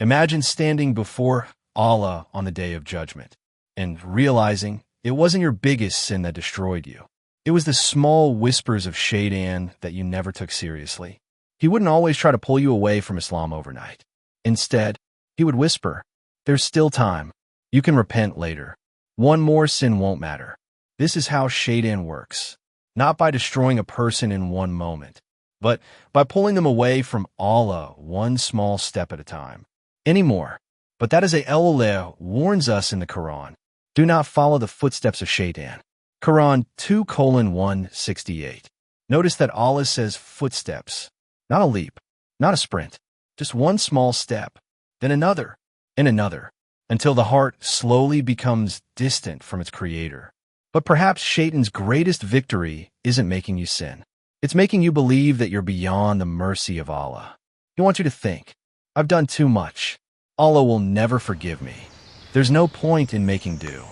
Imagine standing before Allah on the day of judgment and realizing it wasn't your biggest sin that destroyed you. It was the small whispers of Shaytan that you never took seriously. He wouldn't always try to pull you away from Islam overnight. Instead, he would whisper, "There's still time. You can repent later. One more sin won't matter." This is how Shaytan works. Not by destroying a person in one moment, but by pulling them away from Allah one small step at a time. Anymore. But that is Allah warns us in the Quran. Do not follow the footsteps of Shaytan. Quran 2:168. Notice that Allah says footsteps, not a leap, not a sprint, just one small step, then another, and another, until the heart slowly becomes distant from its creator. But perhaps Shaytan's greatest victory isn't making you sin. It's making you believe that you're beyond the mercy of Allah. He wants you to think, "I've done too much. Allah will never forgive me. There's no point in making do."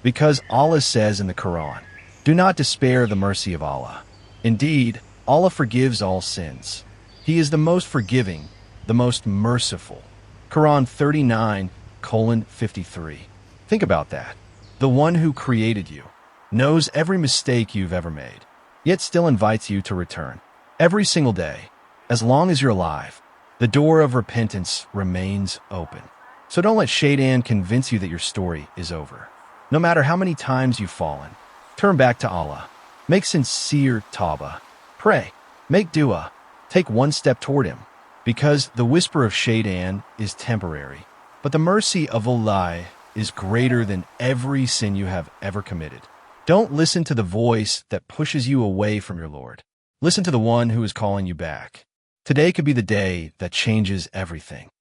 Because Allah says in the Quran, "Do not despair of the mercy of Allah. Indeed, Allah forgives all sins. He is the most forgiving, the most merciful." Quran 39:53. Think about that. The one who created you knows every mistake you've ever made, yet still invites you to return. Every single day, as long as you're alive, the door of repentance remains open. So don't let Shaytan convince you that your story is over. No matter how many times you've fallen, turn back to Allah. Make sincere Tawbah. Pray. Make dua. Take one step toward Him. Because the whisper of Shaytan is temporary, but the mercy of Allah is greater than every sin you have ever committed. Don't listen to the voice that pushes you away from your Lord. Listen to the one who is calling you back. Today could be the day that changes everything.